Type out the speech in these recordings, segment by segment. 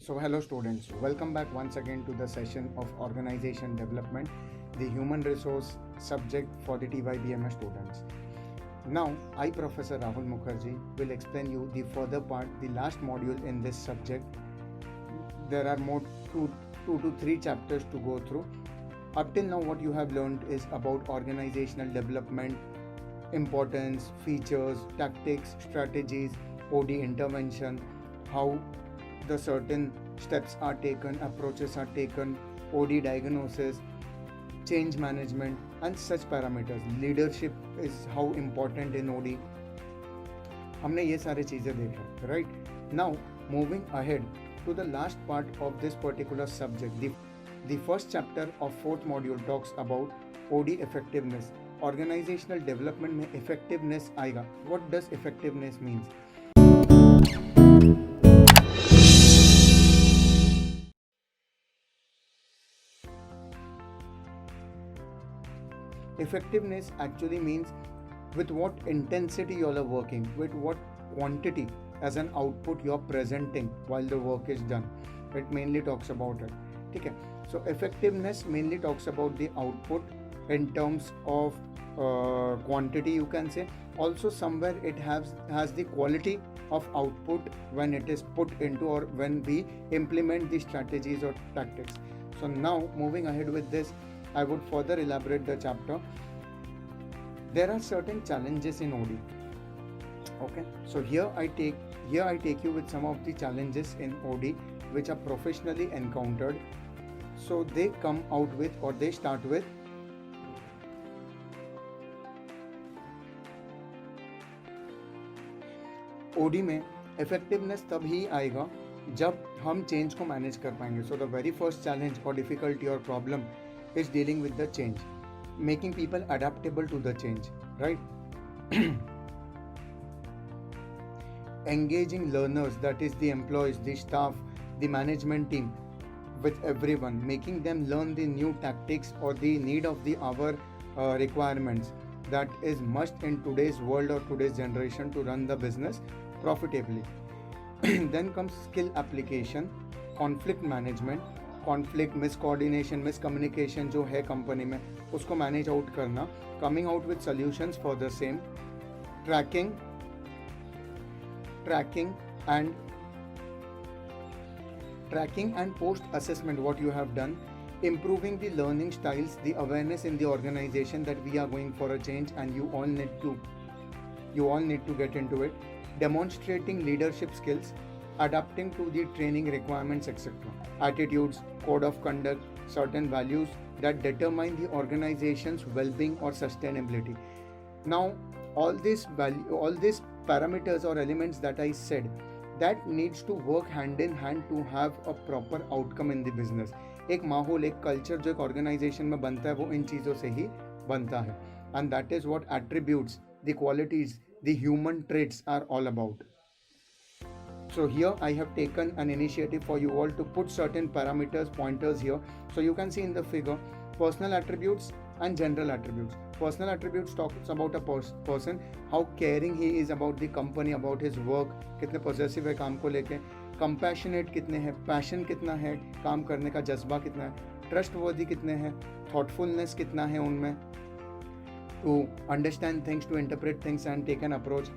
So, hello students, welcome back once again to the session of Organization Development, the human resource subject for the TYBMS students. Now, I, Professor Rahul Mukherjee, will explain you the further part, the last module in this subject. There are more two to three chapters to go through. Up till now, what you have learned is about organizational development, importance, features, tactics, strategies, OD intervention, how the certain steps are taken, approaches are taken, OD diagnosis, change management, and such parameters. Leadership is how important in OD. हमने ये सारी चीज़ें देखा, right? Now, moving ahead to the last part of this particular subject, the first chapter of fourth module talks about OD effectiveness. Organizational development में effectiveness आएगा. What does effectiveness means? Effectiveness actually means with what intensity you all are working, with what quantity as an output you are presenting while the work is done. It mainly talks about it. Okay. So effectiveness mainly talks about the output in terms of quantity, you can say. Also somewhere it has the quality of output when it is put into or when we implement the strategies or tactics. So now moving ahead with this, I would further elaborate the chapter. There are certain challenges in OD. Okay, so here I take you with some of the challenges in OD which are professionally encountered. So they come out with, or they start with, OD में effectiveness तब ही आएगा जब हम change को manage कर पाएंगे. So the very first challenge or difficulty or problem is dealing with the change, making people adaptable to the change, right? Engaging learners, that is the employees, the staff, the management team, with everyone, making them learn the new tactics or the need of the hour requirements that is must in today's world or today's generation to run the business profitably. Then comes skill application, conflict management, conflict, miscoordination, miscommunication जो है company में, उसको manage out करना, coming out with solutions for the same, tracking and post assessment what you have done, improving the learning styles, the awareness in the organization that we are going for a change and you all need to get into it, demonstrating leadership skills, adapting to the training requirements, etc. Attitudes, code of conduct, certain values that determine the organization's well-being or sustainability. Now, all these parameters or elements that I said, that needs to work hand in hand to have a proper outcome in the business. एक माहौल, एक culture जो एक organisation में बनता है, वो इन चीज़ों से ही बनता है. And that is what attributes, the qualities, the human traits are all about. So here I have taken an initiative for you all to put certain parameters, pointers here. So you can see in the figure, personal attributes and general attributes. Personal attributes talks about a person, how caring he is about the company, about his work, कितने possessive है काम को लेके, compassionate कितने हैं, passion कितना है, काम करने का जज्बा कितना है, trustworthy कितने हैं, thoughtfulness कितना है उनमें, to understand things, to interpret things and take an approach.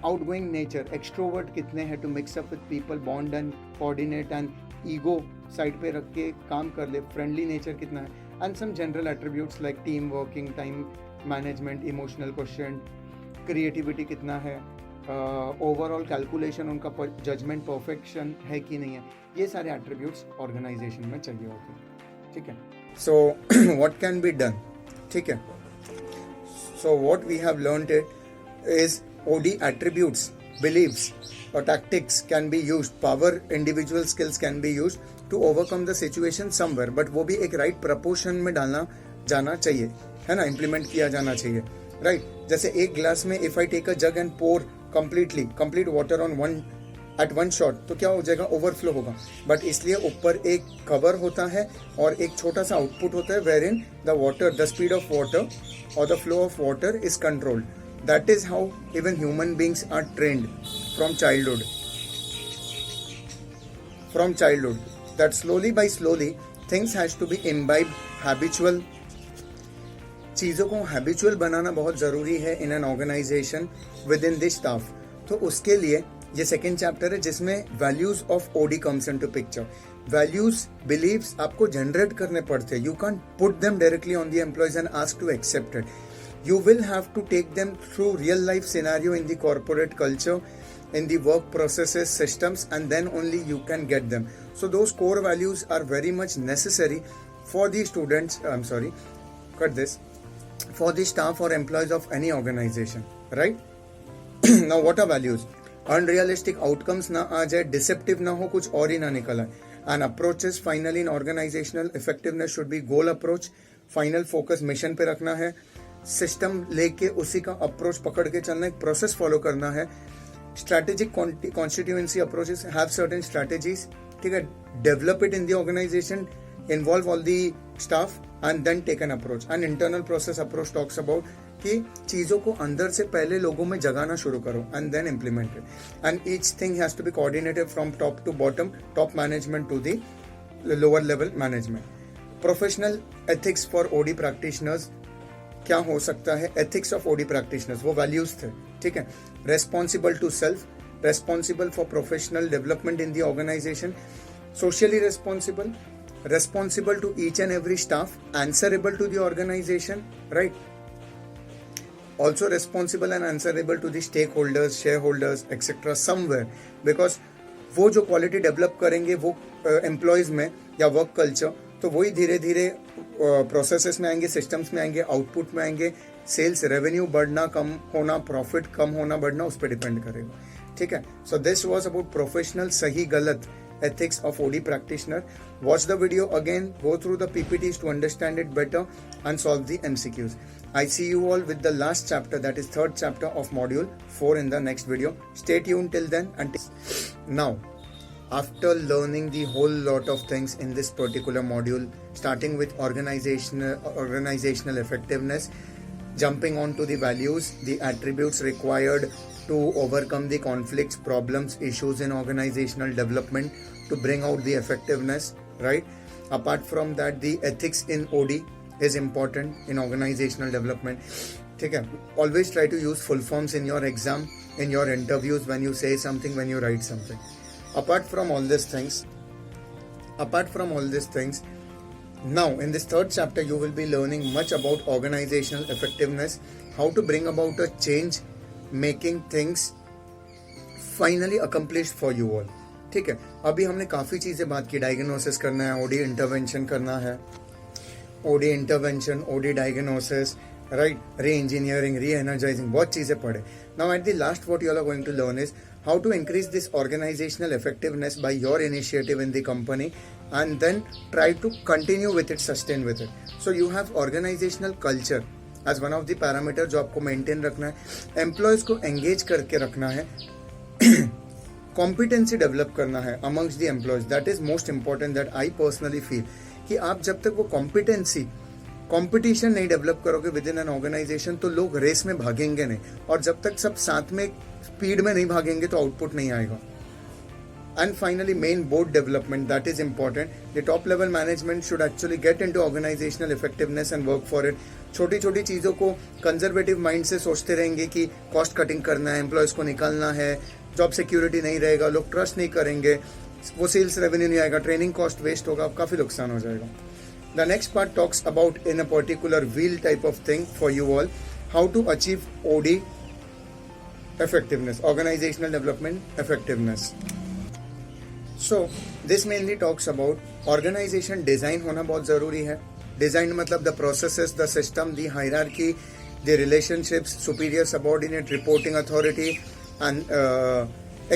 Outgoing nature, extrovert कितने हैं, to mix up with people, bond and coordinate and ego side पे रख के काम कर ले, friendly nature कितना है, and some general attributes like team working, time management, emotional quotient, creativity कितना है, overall calculation, उनका judgment perfection है कि नहीं है, ये सारे attributes organization में चाहिए होते हैं. ठीक है. So what can be done? ठीक है. So what we have learned is OD attributes, beliefs or tactics can be used, power, individual skills can be used to overcome the situation somewhere, but वो भी एक right proportion में डालना जाना चाहिए, है ना, implement किया जाना चाहिए, right? जैसे एक glass में if I take a jug and pour complete water on one shot, तो क्या हो जाएगा, overflow होगा, but इसलिए ऊपर एक cover होता है और एक छोटा सा output होता है wherein the speed of water or the flow of water is controlled. That is how even human beings are trained from childhood. from childhood. That slowly by slowly things has to be imbibed, habitual. चीज़ों को habitual बनाना बहुत ज़रूरी है in an organisation within the staff. तो उसके लिए ये second chapter है जिसमें values of OD comes into picture. Values believes आपको जनरेट करने पड़ते हैं. You can put them directly on the employees and ask to accept it. You will have to take them through real life scenario in the corporate culture, in the work processes, systems, and then only you can get them. So those core values are very much necessary for the students, for the staff or employees of any organization, right? Now what are values? Unrealistic outcomes ना आ जाए, deceptive ना हो, कुछ और ही ना निकल आए. And approaches finally in organizational effectiveness should be goal approach. Final focus mission पे रखना है. सिस्टम लेके उसी का अप्रोच पकड़ के चलना, एक प्रोसेस फॉलो करना है. Strategic constituency approaches have certain strategies. ठीक है, develop it in the organisation, involve all the staff and then take an approach. And internal process approach talks about कि चीजों को अंदर से पहले लोगों में जगाना शुरू करो and then implement it. And each thing has to be coordinated from top to bottom, top management to the lower level management. Professional ethics for OD practitioners क्या हो सकता है? एथिक्स ऑफ ओडी प्रैक्टिशनर्स वो values थे. ठीक है, responsible to self, responsible for professional development in the organisation, socially responsible, responsible to each and every staff, answerable to the organization, right? Also responsible and answerable to the stakeholders, shareholders, etc. somewhere, because वो जो quality develop करेंगे वो employees में या work culture, तो वही धीरे धीरे प्रोसेसेस में आएंगे, सिस्टम्स में आएंगे, आउटपुट में आएंगे. सेल्स रेवेन्यू बढ़ना कम होना, प्रॉफिट कम होना बढ़ना, उस पर डिपेंड करेगा. ठीक है, so this was about professional सही गलत ethics of OD practitioner. Watch the video again, go through the PPTs to understand it better and solve the MCQs. I see you all with the last chapter, that is third chapter of module 4 in the next video. Stay tuned till then. Now, after learning the whole lot of things in this particular module, starting with organizational effectiveness, jumping on to the values, the attributes required to overcome the conflicts, problems, issues in organizational development to bring out the effectiveness, right? Apart from that, the ethics in OD is important in organizational development. Okay? Always try to use full forms in your exam, in your interviews, when you say something, when you write something. Apart from all these things, now in this third chapter, you will be learning much about organizational effectiveness, how to bring about a change, making things finally accomplished for you all. ठीक है, अभी हमने काफ़ी चीज़ें बात की. Diagnosis करना है, ओडी इंटरवेंशन करना है, OD intervention, OD diagnosis, right, re engineering, re energising, बहुत चीज़ें पढ़े. Now at the last what you are going to learn is how to increase this organisational effectiveness by your initiative in the company and then try to continue with it, sustain with it. So you have organisational culture as one of the parameter जो आपको maintain रखना है. Employees को engage करके रखना है, competency develop करना है amongst the employees. That is most important, that I personally feel कि आप जब तक वो कॉम्पिटिशन नहीं डेवलप करोगे विद इन एन ऑर्गेनाइजेशन, तो लोग रेस में भागेंगे नहीं, और जब तक सब साथ में स्पीड में नहीं भागेंगे तो आउटपुट नहीं आएगा. And finally, main board development, that is important. The top level management should actually get into organizational effectiveness and work for it. छोटी छोटी चीज़ों को कंजर्वेटिव माइंड से सोचते रहेंगे कि कॉस्ट कटिंग करना है, एम्प्लॉयज़ को निकालना है, जॉब सिक्योरिटी नहीं रहेगा, लोग ट्रस्ट नहीं करेंगे, वो सेल्स रेवेन्यू नहीं आएगा, ट्रेनिंग कॉस्ट वेस्ट होगा, काफ़ी नुकसान हो जाएगा. The next part talks about in a particular wheel type of thing for you all, how to achieve OD effectiveness, organizational development effectiveness. So this mainly talks about organization design होना बहुत ज़रूरी है. Design मतलब the processes, the system, the hierarchy, the relationships, superior subordinate, reporting authority and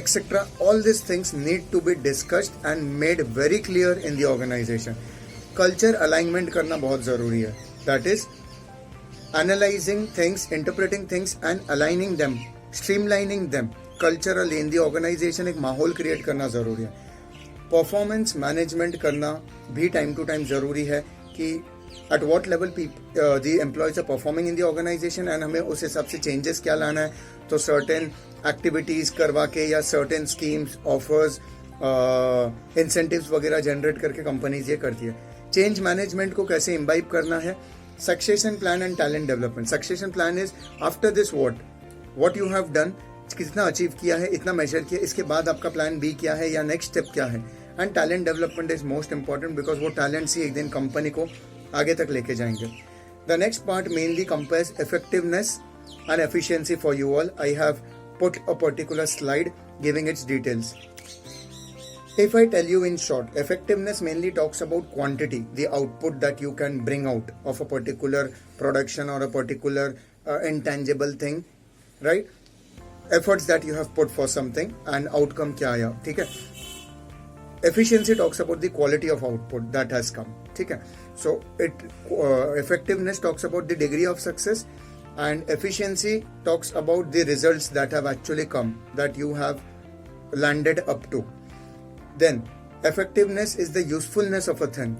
etc. All these things need to be discussed and made very clear in the organization. Culture alignment करना बहुत ज़रूरी है. That is analyzing things, interpreting things and aligning them, streamlining them. Culturally in the organization एक माहौल create करना ज़रूरी है. Performance management करना भी टाइम टू टाइम ज़रूरी है कि at what level the employees are performing in the organisation, and हमें उस हिसाब से चेंजेस क्या लाना है. तो सर्टेन एक्टिविटीज़ करवा के या सर्टेन स्कीम्स, ऑफर्स इंसेंटिव्स वगैरह जनरेट करके कंपनीज ये करती है. चेंज मैनेजमेंट को कैसे इम्बाइब करना है. Succession plan and talent development. Succession plan is after this what you have done, कितना अचीव किया है, इतना मेजर किया, इसके बाद आपका प्लान बी क्या है या नेक्स्ट स्टेप क्या है. And talent development is most important because वो टैलेंट्स ही एक दिन कंपनी को आगे तक लेके जाएंगे. The next part mainly compares effectiveness and efficiency for you all. I have put a particular slide giving its details. If I tell you in short, effectiveness mainly talks about quantity, the output that you can bring out of a particular production or a particular intangible thing, right? Efforts that you have put for something and outcome kya aaya, theek hai. Efficiency talks about the quality of output that has come, theek hai. So effectiveness talks about the degree of success, and efficiency talks about the results that have actually come, that you have landed up to. Then effectiveness is the usefulness of a thing,